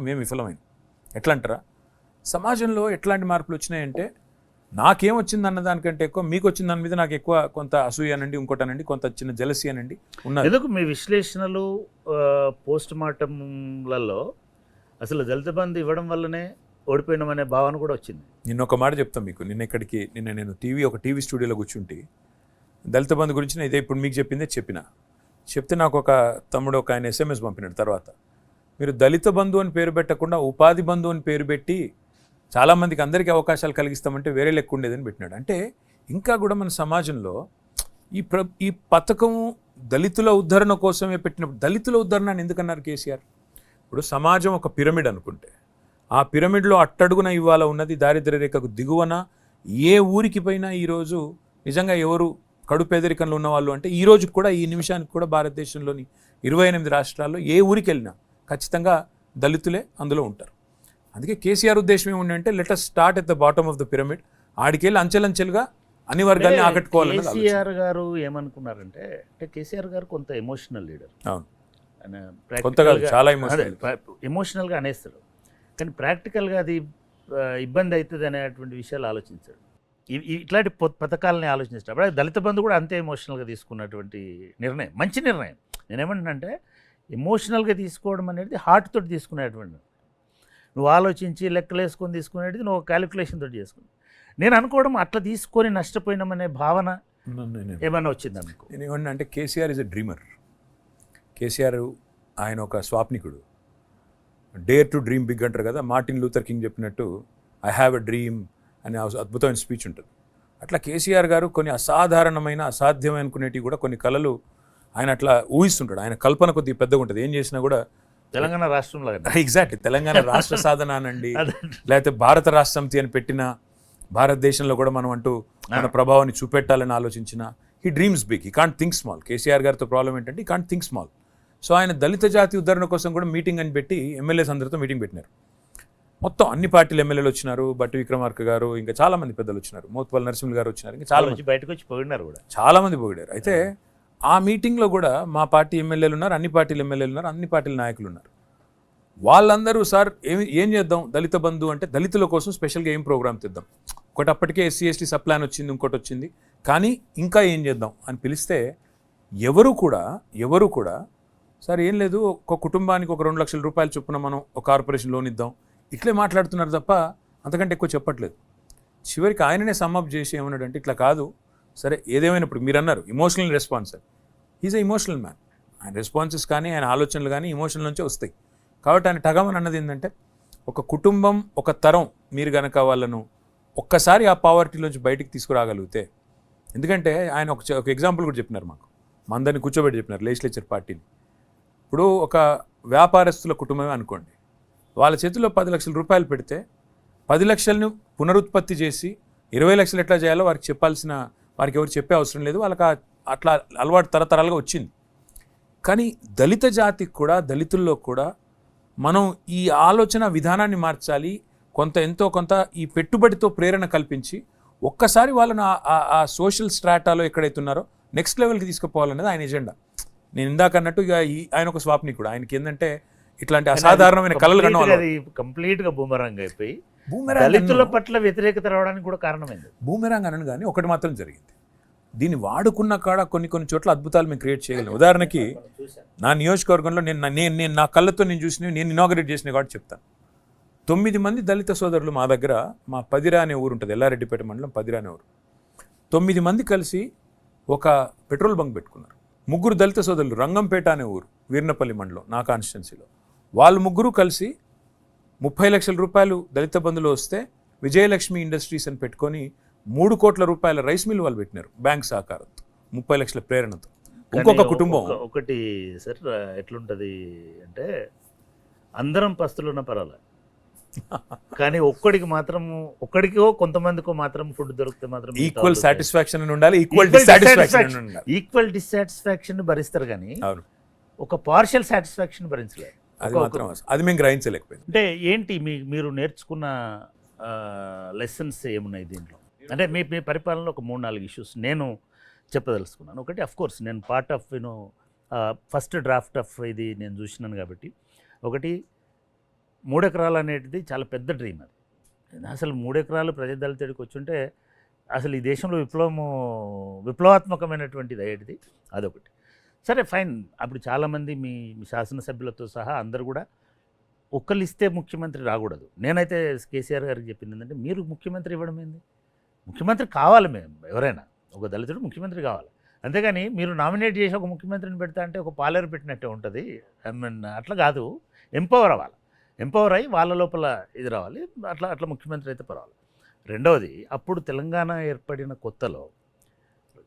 మేము విఫలమైంది. ఎట్లా అంటారా? సమాజంలో ఎట్లాంటి మార్పులు వచ్చినాయంటే నాకేం వచ్చింది అన్న దానికంటే ఎక్కువ మీకు వచ్చిన దాని మీద నాకు ఎక్కువ కొంత అసూయ అనండి, ఇంకోటనండి, కొంత చిన్న జెలసీ అనండి ఉన్నది. ఎందుకు మీ విశ్లేషణలు పోస్ట్ మార్టంలలో అసలు దళిత బంధు ఇవ్వడం వల్లనే ఓడిపోయినామనే భావన కూడా వచ్చింది. నిన్న ఒక మాట చెప్తాను మీకు. నిన్న నేను ఒక టీవీ స్టూడియోలో కూర్చుంటే దళిత బంధు గురించి ఇదే ఇప్పుడు మీకు చెప్పిందే చెప్తే నాకు ఒక తమ్ముడు ఒక ఆయన SMS పంపినాడు. తర్వాత మీరు దళిత బంధు అని పేరు పెట్టకుండా ఉపాధి బంధు అని పేరు పెట్టి చాలామందికి అందరికీ అవకాశాలు కలిగిస్తామంటే వేరే లెక్క ఉండేదని పెట్టినాడు. అంటే ఇంకా కూడా మన సమాజంలో ఈ పథకం దళితుల ఉద్ధరణ కోసమే పెట్టినప్పుడు దళితుల ఉద్ధరణ అని ఎందుకన్నారు కేసీఆర్? ఇప్పుడు సమాజం ఒక పిరమిడ్ అనుకుంటే ఆ పిరమిడ్లో అట్టడుగున ఇవాళ ఉన్నది దారిద్ర్య రేఖకు దిగువన ఏ ఊరికి పోయినా ఈరోజు నిజంగా ఎవరు కడు పేదరికంలో ఉన్నవాళ్ళు అంటే ఈ రోజుకి కూడా ఈ నిమిషానికి కూడా భారతదేశంలోని 28 రాష్ట్రాల్లో ఏ ఊరికి వెళ్ళినా ఖచ్చితంగా దళితులే అందులో ఉంటారు. అందుకే కేసీఆర్ ఉద్దేశం ఏముందంటే let us start at the bottom of the pyramid, ఆడికెళ్ళి అంచెలంచెలుగా అన్ని వర్గాల్ని ఆకట్టుకోవాలని. కేసీఆర్ గారు ఏమనుకున్నారంటే కేసీఆర్ గారు కొంత ఎమోషనల్ లీడర్. అవును, చాలా ఎమోషనల్గా అనేస్తాడు, కానీ ప్రాక్టికల్గా అది ఇబ్బంది అవుతుంది అనేటువంటి విషయాలు ఆలోచించాడు. ఇట్లాంటి పథకాలని ఆలోచించేటప్పుడు దళిత బంధు కూడా అంతే ఎమోషనల్గా తీసుకున్నటువంటి నిర్ణయం, మంచి నిర్ణయం. నేనేమంటున్నానంటే ఎమోషనల్గా తీసుకోవడం అనేది హార్ట్ తోటి తీసుకునేటువంటి, నువ్వు ఆలోచించి లెక్కలు వేసుకొని తీసుకునేది నువ్వు క్యాలిక్యులేషన్ తోటి చేసుకుని. నేను అనుకోవడం అట్లా తీసుకొని నష్టపోయినామనే భావన ఏమన్నా వచ్చింది అనుకో. నేను ఏమన్నా అంటే KCR is a dreamer. KCR ఆయన ఒక స్వాప్నికుడు. డేర్ టు డ్రీమ్ బిగ్ అంటారు కదా, మార్టిన్ లూథర్ కింగ్ చెప్పినట్టు ఐ హ్యావ్ ఎ డ్రీమ్ అనే అద్భుతమైన స్పీచ్ ఉంటుంది. అట్లా కేసీఆర్ గారు కొన్ని అసాధారణమైన అసాధ్యమైన అనుకునేటివి కూడా కొన్ని కళలు ఆయన అట్లా ఊహిస్తుంటాడు. ఆయన కల్పన కొద్దిగా పెద్దగా ఉంటుంది. ఏం చేసినా కూడా తెలంగాణ రాష్ట్రంలో ఎగ్జాక్ట్లీ తెలంగాణ రాష్ట్ర సాధన అనండి, లేకపోతే భారత రాష్ట్ర సమితి అని పెట్టిన భారతదేశంలో కూడా మనం అంటూ మన ప్రభావాన్ని చూపెట్టాలని ఆలోచించిన he dreams big, he can't think small. KCR గారితో ప్రాబ్లం ఏంటంటే he can't think small. So ఆయన దళిత జాతి ఉద్ధరణ కోసం కూడా మీటింగ్ అని పెట్టి ఎమ్మెల్యేస్ అందరితో మీటింగ్ పెట్టినారు. మొత్తం అన్ని పార్టీలు ఎమ్మెల్యేలు వచ్చినారు, బట్టి విక్రమార్క గారు, ఇంకా చాలా మంది పెద్దలు వచ్చినారు, మోత్పల్లి నరసింహులు గారు వచ్చినారు, ఇంకా చాలా మంది బయటకు వచ్చి పోయినారు కూడా, చాలా మంది పోయారు. అయితే ఆ మీటింగ్లో కూడా మా పార్టీ ఎమ్మెల్యేలు ఉన్నారు, అన్ని పార్టీల ఎమ్మెల్యేలు ఉన్నారు, అన్ని పార్టీల నాయకులు ఉన్నారు. వాళ్ళందరూ సార్ ఏం చేద్దాం దళిత బంధు అంటే దళితుల కోసం స్పెషల్గా ఏం ప్రోగ్రామ్ తెద్దాం, ఒకటి అప్పటికే SC/ST సప్లాన్ వచ్చింది, ఇంకోటి వచ్చింది, కానీ ఇంకా ఏం చేద్దాం అని పిలిస్తే ఎవరు కూడా సార్ ఏం లేదు, ఒక కుటుంబానికి ఒక 2 లక్షల రూపాయలు చొప్పున మనం ఒక కార్పొరేషన్ లోన్ ఇద్దాం ఇట్లే మాట్లాడుతున్నారు తప్ప అంతకంటే ఎక్కువ చెప్పట్లేదు. చివరికి ఆయననే సమ్మప్ చేసి ఏమన్నాడంటే ఇట్లా కాదు, సరే ఏదేమైనప్పుడు మీరు అన్నారు emotional response, is a emotional man. ఆయన రెస్పాన్సెస్ కానీ ఆయన ఆలోచనలు కానీ ఇమోషనల్ నుంచే వస్తాయి. కాబట్టి ఆయన టగమని అన్నది ఏంటంటే ఒక కుటుంబం ఒక తరం మీరు కనుక వాళ్ళను ఒక్కసారి ఆ పావర్టీలోంచి బయటికి తీసుకురాగలిగితే, ఎందుకంటే ఆయన ఒక ఎగ్జాంపుల్ కూడా చెప్పినారు మాకు, మా అందరినీ కూర్చోబెట్టి చెప్పినారు లెజిస్లేచర్ పార్టీని. ఇప్పుడు ఒక వ్యాపారస్తుల కుటుంబమే అనుకోండి, వాళ్ళ చేతిలో 10 లక్షల రూపాయలు పెడితే 10 లక్షలను పునరుత్పత్తి చేసి 20 లక్షలు ఎట్లా చేయాలో వారికి ఎవరు చెప్పే అవసరం లేదు, వాళ్ళకి అట్లా అలవాటు తరతరాలుగా వచ్చింది. కానీ దళిత జాతికి కూడా దళితుల్లో కూడా మనం ఈ ఆలోచన విధానాన్ని మార్చాలి, ఎంతో కొంత ఈ పెట్టుబడితో ప్రేరణ కల్పించి ఒక్కసారి వాళ్ళను ఆ సోషల్ స్ట్రాటాలో ఎక్కడైతే ఉన్నారో నెక్స్ట్ లెవెల్కి తీసుకుపోవాలనేది ఆయన ఎజెండా. నేను ఇందాక అన్నట్టు ఇక ఆయన ఒక స్వాప్నికుడు, ఆయనకి ఏంటంటే ఇట్లాంటి అసాధారణమైన కళలు కంప్లీట్గా బూమరాంగ్ అయిపోయి దళితుల పట్ల వ్యతిరేకత రావడానికి కూడా కారణమైంది. బూమెరాంగ్ అనను కానీ ఒకటి మాత్రం జరిగింది, దీన్ని వాడుకున్న కాడ కొన్ని చోట్ల అద్భుతాలు మేము క్రియేట్ చేయగలం. ఉదాహరణకి నా నియోజకవర్గంలో నేను నా కళ్ళతో నేను చూసినవి, నేను ఇనాగరేట్ చేసిన కాబట్టి చెప్తాను. 9 మంది దళిత సోదరులు మా దగ్గర, మా పదిరా అనే ఊరు ఉంటుంది, ఎల్లారెడ్డిపేట మండలం పదిరా అనే ఊరు, 9 మంది కలిసి ఒక పెట్రోల్ బంక్ పెట్టుకున్నారు. 3 దళిత సోదరులు రంగంపేట అనే ఊరు వీర్నపల్లి మండలం నా కాన్స్టిట్యున్సీలో, వాళ్ళు 3 కలిసి 30 లక్షల రూపాయలు దళిత బంధులో వస్తే విజయలక్ష్మి ఇండస్ట్రీస్ అని పెట్టుకొని 3 కోట్ల రూపాయల రైస్ మిల్ వాళ్ళు పెట్టినారు బ్యాంక్ సహకారంతో, 30 లక్షల ప్రేరణతో. ఇంకొక కుటుంబం ఒకటి సార్ ఎట్లుంటుంది అంటే అందరం పస్తులున్న పర్వాలే, కానీ ఒక్కడికో కొంతమందికో మాత్రం ఫుడ్ దొరికితే మాత్రం ఈక్వల్ సాటిస్ఫాక్షన్ అని ఉండాలి, ఈక్వల్ డిస్సాటిస్ఫాక్షన్ భరిస్తారు, కానీ ఒక పార్షియల్ సాటిస్ఫాక్షన్ భరించలేదు. అది మేము గ్రహించలేకపోయింది. అంటే ఏంటి మీరు నేర్చుకున్న లెసన్స్ ఏమున్నాయి దీంట్లో? అంటే మీ పరిపాలనలో ఒక 3-4 ఇష్యూస్ నేను చెప్పదలుచుకున్నాను. ఒకటి అఫ్కోర్స్ నేను part of first draft of ఇది నేను చూసినాను కాబట్టి, ఒకటి 3 ఎకరాలు అనేటిది చాలా పెద్ద డ్రీమ్ అది. అసలు 3 ఎకరాలు దళితుడికి వచ్చుంటే అసలు ఈ దేశంలో విప్లవాత్మకమైనటువంటిది అయ్యేటిది. అదొకటి. సరే ఫైన్. అప్పుడు చాలామంది మీ శాసనసభ్యులతో సహా అందరూ కూడా ఒక్కళ్ళు ఇస్తే ముఖ్యమంత్రి రాకూడదు. నేనైతే కేసీఆర్ గారికి చెప్పింది ఏంటంటే, మీరు ముఖ్యమంత్రి ఇవ్వడం ఏంది? ముఖ్యమంత్రి కావాలి, మేము ఎవరైనా ఒక దళితుడు ముఖ్యమంత్రి కావాలి. అంతేగాని మీరు నామినేట్ చేసి ఒక ముఖ్యమంత్రిని పెడతా అంటే ఒక పాలేరు పెట్టినట్టే ఉంటుంది. ఐ మీన్ అట్లా కాదు. ఎంపవర్ అవ్వాలి. ఎంపవర్ అయ్యి వాళ్ళ లోపల ఇది రావాలి. అట్లా ముఖ్యమంత్రి అయితే పర్వాలి. రెండవది, అప్పుడు తెలంగాణ ఏర్పడిన కొత్తలో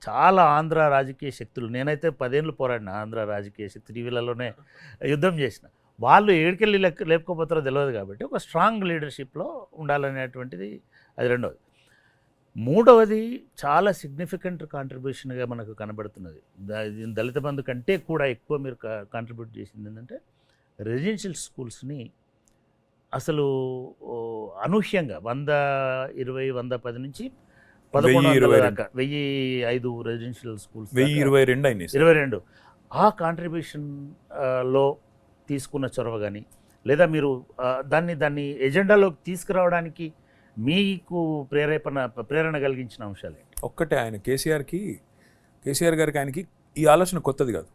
చాలా ఆంధ్ర రాజకీయ శక్తులు, నేనైతే 10 ఏళ్ళు పోరాడిన ఆంధ్ర రాజకీయ శక్తి, టీవీలలోనే యుద్ధం చేసిన, వాళ్ళు ఏడికెళ్ళి లేపుకోపోతారో తెలియదు. కాబట్టి ఒక స్ట్రాంగ్ లీడర్షిప్లో ఉండాలనేటువంటిది అది రెండవది. మూడవది, చాలా సిగ్నిఫికెంట్ కాంట్రిబ్యూషన్గా మనకు కనబడుతున్నది. దళిత బంధు కంటే కూడా ఎక్కువ మీరు కాంట్రిబ్యూట్ చేసింది ఏంటంటే, రెసిడెన్షియల్ స్కూల్స్ని అసలు అనూహ్యంగా 120, 110 నుంచి 1100 దాకా 1005 రెసిడెన్షియల్ స్కూల్స్, 1022 అయినాయి. 22 ఆ కాంట్రిబ్యూషన్లో తీసుకున్న చొరవ కానీ, లేదా మీరు దాన్ని ఎజెండాలోకి తీసుకురావడానికి మీకు ప్రేరణ కలిగించిన అంశాలు ఏంటి? ఒక్కటే, ఆయన కేసీఆర్ గారికి ఆయనకి ఈ ఆలోచన కొత్తది కాదు.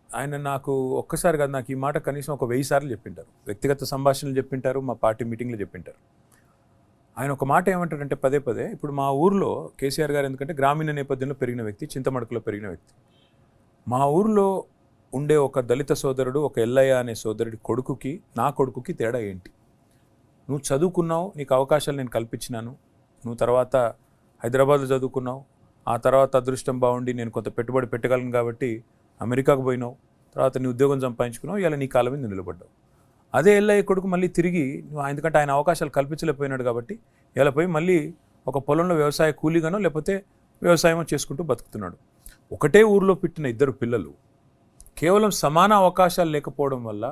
ఆయన నాకు ఒక్కసారి కాదు, నాకు ఈ మాట కనీసం ఒక 1000 సార్లు చెప్పింటారు. వ్యక్తిగత సంభాషణలు చెప్పింటారు, మా పార్టీ మీటింగ్లో చెప్పింటారు. ఆయన ఒక మాట ఏమంటారంటే పదే పదే, ఇప్పుడు మా ఊర్లో కేసీఆర్ గారు ఎందుకంటే గ్రామీణ నేపథ్యంలో పెరిగిన వ్యక్తి, చింతమడకలో పెరిగిన వ్యక్తి. మా ఊర్లో ఉండే ఒక దళిత సోదరుడు, ఒక ఎల్లయ్య అనే సోదరుడి కొడుకుకి నా కొడుకుకి తేడా ఏంటి? నువ్వు చదువుకున్నావు, నీకు అవకాశాలు నేను కల్పించినాను, నువ్వు తర్వాత హైదరాబాద్లో చదువుకున్నావు, ఆ తర్వాత అదృష్టం బాగుండి నేను కొంత పెట్టుబడి పెట్టగలను కాబట్టి అమెరికాకు పోయినావు, తర్వాత నీ ఉద్యోగం సంపాదించుకున్నావు, ఇలా నీ కాళ్ళ మీద నిలబడ్డావు. అదే ఎల్లయ్య కొడుకు మళ్ళీ తిరిగి నువ్వు ఎందుకంటే ఆయన అవకాశాలు కల్పించలేకపోయినాడు కాబట్టి ఇలా పోయి మళ్ళీ ఒక పొలంలో వ్యవసాయ కూలీగానో లేకపోతే వ్యవసాయమో చేసుకుంటూ బతుకుతున్నాడు. ఒకటే ఊరిలో పుట్టిన ఇద్దరు పిల్లలు కేవలం సమాన అవకాశాలు లేకపోవడం వల్ల,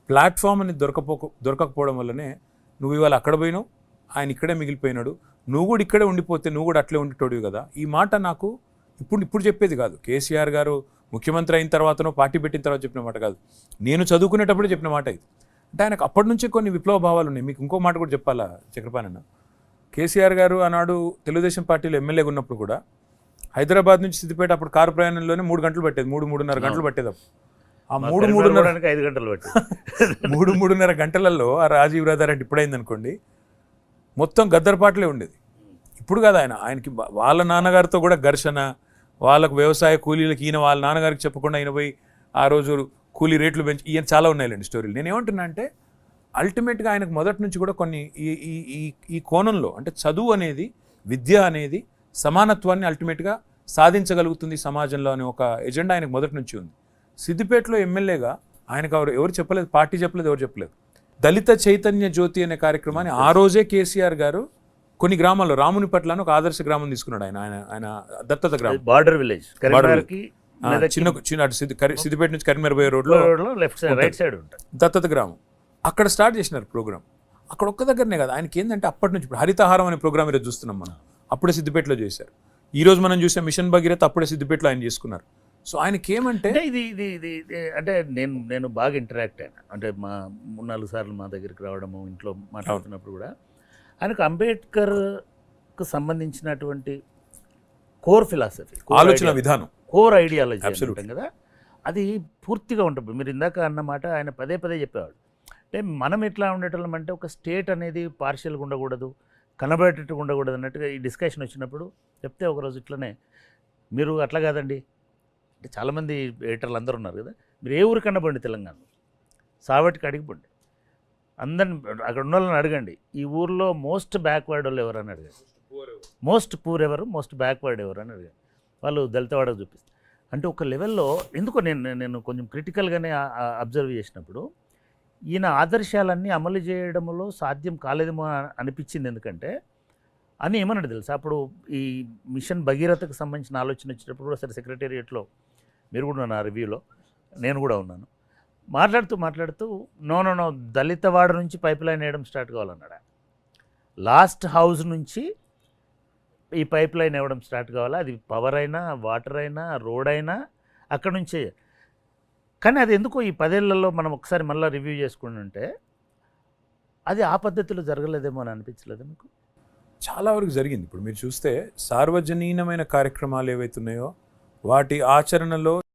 ప్లాట్ఫామ్ అని దొరకకపోవడం వల్లనే నువ్వు ఇవాళ అక్కడ పోయినావు, ఆయన ఇక్కడే మిగిలిపోయినాడు, నువ్వు కూడా ఇక్కడే ఉండిపోతే నువ్వు కూడా అట్లే ఉండిటోడివి కదా. ఈ మాట నాకు ఇప్పుడు చెప్పేది కాదు, కేసీఆర్ గారు ముఖ్యమంత్రి అయిన తర్వాతనో పార్టీ పెట్టిన తర్వాత చెప్పిన మాట కాదు, నేను చదువుకునేటప్పుడు చెప్పిన మాట ఇది. అంటే ఆయనకు అప్పటి నుంచి కొన్ని విప్లవ భావాలు ఉన్నాయి. మీకు ఇంకో మాట కూడా చెప్పాలా చక్రపాణి అన్న, కేసీఆర్ గారు ఆనాడు తెలుగుదేశం పార్టీలో ఎమ్మెల్యేగా ఉన్నప్పుడు కూడా హైదరాబాద్ నుంచి సిద్దిపేట అప్పుడు కారు ప్రయాణంలోనే 3 గంటలు పట్టేది, 3-3.5 గంటలు పట్టేది. ఆ 3-3.5 గంటలు పట్టి 3-3.5 గంటలలో ఆ రాజీవ్ రథారెడ్డి ఇప్పుడైంది అనుకోండి, మొత్తం గద్దరపాట్లే ఉండేది. ఇప్పుడు కాదు, ఆయనకి వాళ్ళ నాన్నగారితో కూడా ఘర్షణ, వాళ్ళకు వ్యవసాయ కూలీలకి ఈయన వాళ్ళ నాన్నగారికి చెప్పకుండా ఆయన పోయి ఆ రోజు కూలీ రేట్లు పెంచి, ఈయన చాలా ఉన్నాయిలేండి స్టోరీలు. నేను ఏమంటున్నా అంటే అల్టిమేట్గా ఆయనకు మొదటి నుంచి కూడా కొన్ని ఈ కోణంలో, అంటే చదువు అనేది, విద్య అనేది సమానత్వాన్ని అల్టిమేట్గా సాధించగలుగుతుంది సమాజంలో అనే ఒక ఎజెండా ఆయనకు మొదటి నుంచి ఉంది. సిద్దిపేటలో ఎమ్మెల్యేగా ఆయనకు ఎవరు చెప్పలేదు, పార్టీ చెప్పలేదు, ఎవరు చెప్పలేదు. దళిత చైతన్య జ్యోతి అనే కార్యక్రమాన్ని ఆ రోజే కేసీఆర్ గారు కొన్ని గ్రామాల్లో, రామునిపట్ల అని ఒక ఆదర్శ గ్రామం తీసుకున్నాడు. ఆయన దత్తత గ్రామం, బార్డర్ విలేజ్, చిన్న సిద్దిపేట నుంచి కరీంనగర్ పోయే రోడ్లో లెఫ్ట్ సైడ్, రైట్ సైడ్ ఉంటుంది దత్తత గ్రామం. అక్కడ స్టార్ట్ చేసినారు ప్రోగ్రామ్. అక్కడ ఒక్క దగ్గరనే కదా, ఆయనకి ఏంటంటే అప్పటి నుంచి ఇప్పుడు హరితహారం అనే ప్రోగ్రామ్ ఈరోజు చూస్తున్నాం మనం, అప్పుడే సిద్దిపేటలో చేశారు. ఈరోజు మనం చూసే మిషన్ భగీరథ అప్పుడే సిద్దిపేటలో ఆయన చేసుకున్నారు. సో ఆయనకి ఏమంటే ఇది అంటే నేను బాగా ఇంటరాక్ట్ అయినా, అంటే మా 3-4 సార్లు మా దగ్గరికి రావడము, ఇంట్లో మాట్లాడుతున్నప్పుడు కూడా ఆయనకు అంబేద్కర్కు సంబంధించినటువంటి కోర్ ఫిలాసఫీ, ఆలోచన విధానం, కోర్ ఐడియాలజీ ఉంటాం కదా, అది పూర్తిగా ఉంటుంది. మీరు ఇందాక అన్నమాట ఆయన పదే చెప్పేవాడు. అంటే మనం ఎట్లా ఉండేటోళ్ళం అంటే, ఒక స్టేట్ అనేది పార్షియల్గా ఉండకూడదు, కనబడేటట్టుగా ఉండకూడదు అన్నట్టుగా ఈ డిస్కషన్ వచ్చినప్పుడు చెప్తే, ఒకరోజు ఇట్లనే మీరు అట్లా కాదండి అంటే, చాలామంది ఎడిటర్లు అందరూ ఉన్నారు కదా, మీరు ఏ ఊరు కనబండి తెలంగాణ, సావటికి అడిగిపోండి, అందరిని అక్కడ ఉన్న వాళ్ళని అడగండి, ఈ ఊర్లో మోస్ట్ బ్యాక్వర్డ్ వాళ్ళు ఎవరు అని అడగండి, మోస్ట్ పూర్ ఎవరు, మోస్ట్ బ్యాక్వర్డ్ ఎవరు అని అడగండి, వాళ్ళు దళితవాడకు చూపిస్తారు. అంటే ఒక లెవెల్లో ఎందుకో నేను కొంచెం క్రిటికల్గానే అబ్జర్వ్ చేసినప్పుడు, ఈయన ఆదర్శాలన్నీ అమలు చేయడంలో సాధ్యం కాలేదేమో అనిపించింది. ఎందుకంటే అని ఏమన్నాడు తెలుసా, అప్పుడు ఈ మిషన్ భగీరథకు సంబంధించిన ఆలోచన వచ్చినప్పుడు కూడా, సరే సెక్రటేరియట్లో మీరు కూడా ఉన్నారు, ఆ రివ్యూలో నేను కూడా ఉన్నాను, మాట్లాడుతూ నో దళితవాడ నుంచి పైప్ లైన్ వేయడం స్టార్ట్ కావాలన్నాడు. లాస్ట్ హౌస్ నుంచి ఈ పైప్ లైన్ ఇవ్వడం స్టార్ట్ కావాలా, అది పవర్ అయినా, వాటర్ అయినా, రోడ్ అయినా అక్కడ నుంచే. కానీ అది ఎందుకో ఈ 10 ఏళ్లలో మనం ఒకసారి మళ్ళీ రివ్యూ చేసుకుంటుంటే, అది ఆ పద్ధతిలో జరగలేదేమో అని అనిపించలేదు మీకు? చాలా వరకు జరిగింది. ఇప్పుడు మీరు చూస్తే సార్వజనీనమైన కార్యక్రమాలు ఏవైతున్నాయో వాటి ఆచరణలో